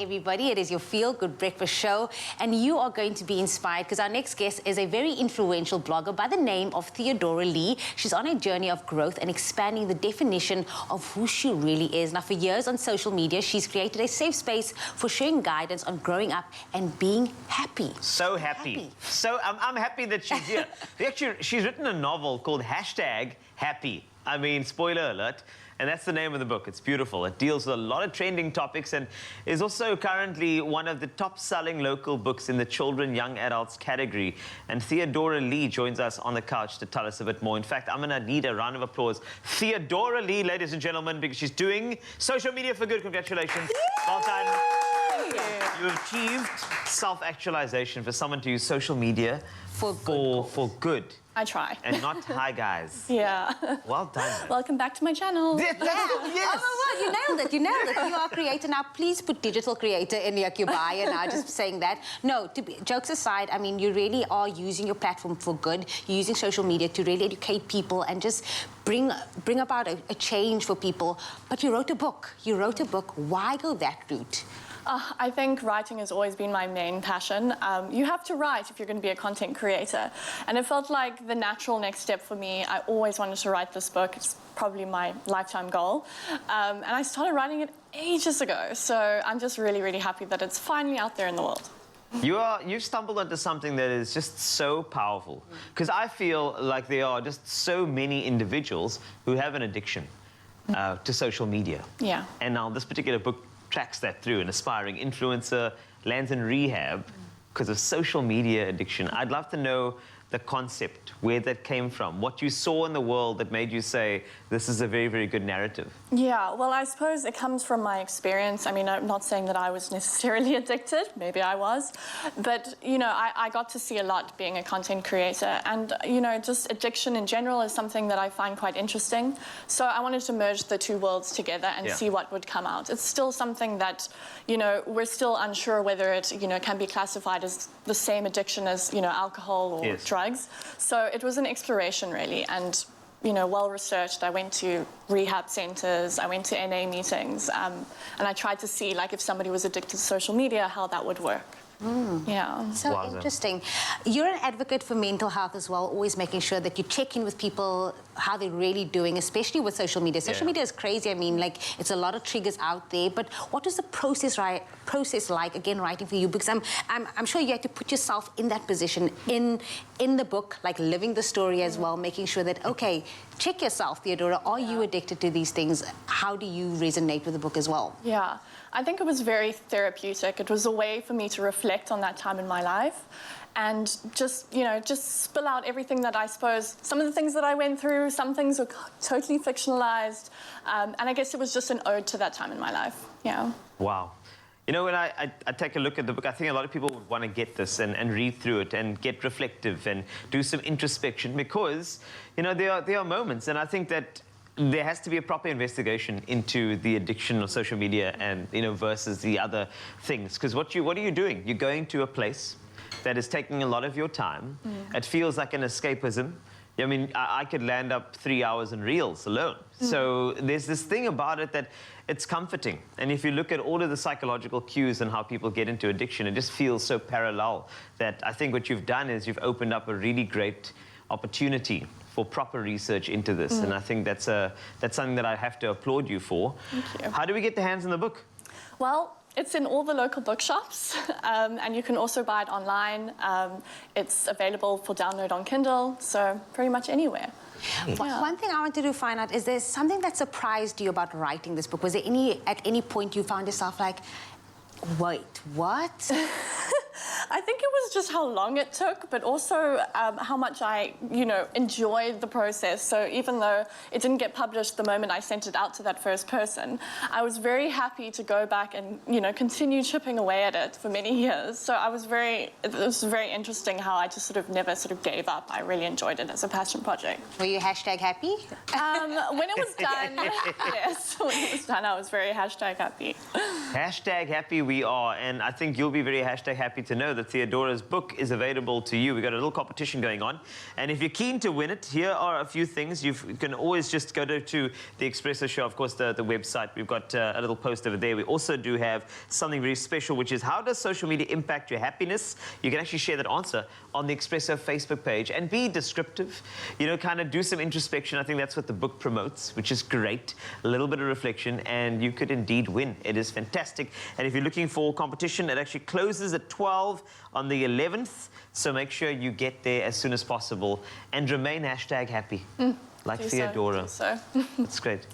everybody. It is your Feel Good Breakfast show, and you are going to be inspired because our next guest is a very influential blogger by the name of Theodora Lee. She's on a journey of growth and expanding the definition of who she really is. Now, for years on social media, she's created a safe space for sharing guidance on growing up and being happy. So happy. So I'm happy that she's here. Actually, she's written a novel called #Happy. I mean, spoiler alert. And that's the name of the book. It's beautiful. It deals with a lot of trending topics and is also currently one of the top-selling local books in the children, young adults category. And Theodora Lee joins us on the couch to tell us a bit more. In fact, I'm going to need a round of applause. Theodora Lee, ladies and gentlemen, because she's doing social media for good. Congratulations. Well done. You've achieved self-actualization for someone to use social media for good. I try. And not hi guys. Yeah. Well done. Man. Welcome back to my channel. Yes. Oh, well, you nailed it. You nailed it. You are a creator. Now, please put digital creator in your bio now, just saying that. No, jokes aside, I mean, you really are using your platform for good. You're using social media to really educate people and just bring about a change for people. But you wrote a book. Why go that route? I think writing has always been my main passion. You have to write if you're going to be a content creator. And it felt like the natural next step for me. I always wanted to write this book. It's probably my lifetime goal. And I started writing it ages ago. So I'm just really, really happy that it's finally out there in the world. You've stumbled into something that is just so powerful. Because I feel like there are just so many individuals who have an addiction to social media. Yeah. And now this particular book tracks that through. An aspiring influencer lands in rehab because of social media addiction. I'd love to know the concept, where that came from, what you saw in the world that made you say, this is a very, very good narrative. Yeah, well, I suppose it comes from my experience. I mean, I'm not saying that I was necessarily addicted. Maybe I was. But, you know, I got to see a lot being a content creator. And, you know, just addiction in general is something that I find quite interesting. So I wanted to merge the two worlds together and see what would come out. It's still something that, you know, we're still unsure whether it, you know, can be classified as the same addiction as, you know, alcohol or drugs. So it was an exploration, really, and, you know, well-researched. I went to rehab centers, I went to NA meetings, and I tried to see, like, if somebody was addicted to social media, how that would work. Yeah. So interesting. You're an advocate for mental health as well, always making sure that you check in with people, how they're really doing, especially with social media. Social media is crazy. I mean, like, it's a lot of triggers out there. But what was the process like, again, writing for you? Because I'm sure you had to put yourself in that position in the book, like living the story as well, making sure that, okay, check yourself, Theodora. Are you addicted to these things? How do you resonate with the book as well? Yeah. I think it was very therapeutic. It was a way for me to reflect on that time in my life and just, you know, just spill out everything that I suppose, some of the things that I went through, some things were totally fictionalized. And I guess it was just an ode to that time in my life. Yeah. Wow. You know, when I take a look at the book, I think a lot of people would want to get this and read through it and get reflective and do some introspection because, you know, there are moments, and I think that there has to be a proper investigation into the addiction of social media and, you know, versus the other things. Because what are you doing? You're going to a place that is taking a lot of your time. It feels like an escapism. I mean, I could land up 3 hours in Reels alone. So there's this thing about it that it's comforting. And if you look at all of the psychological cues and how people get into addiction, it just feels so parallel that I think what you've done is you've opened up a really great opportunity for proper research into this. And I think that's something that I have to applaud you for. Thank you. How do we get the hands on the book? Well, it's in all the local bookshops, and you can also buy it online. It's available for download on Kindle, so pretty much anywhere. Yeah. One thing I wanted to find out, is there something that surprised you about writing this book? Was there at any point you found yourself like, wait, what? I think it was just how long it took, but also how much I, you know, enjoyed the process. So even though it didn't get published the moment I sent it out to that first person, I was very happy to go back and, you know, continue chipping away at it for many years. So it was very interesting how I just sort of never sort of gave up. I really enjoyed it as a passion project. Were you #happy? When it was done, yes. When it was done, I was very #happy. #happy we are, and I think you'll be very #happy to know that Theodora's book is available to you. We've got a little competition going on. And if you're keen to win it, here are a few things. You can always just go to the Expresso show, of course, the website. We've got a little post over there. We also do have something very special, which is how does social media impact your happiness? You can actually share that answer on the Expresso Facebook page and be descriptive. You know, kind of do some introspection. I think that's what the book promotes, which is great. A little bit of reflection, and you could indeed win. It is fantastic. And if you're looking for competition, it actually closes at 12 on the 11th. So make sure you get there as soon as possible and remain #happy. Like Theodora. So. That's great.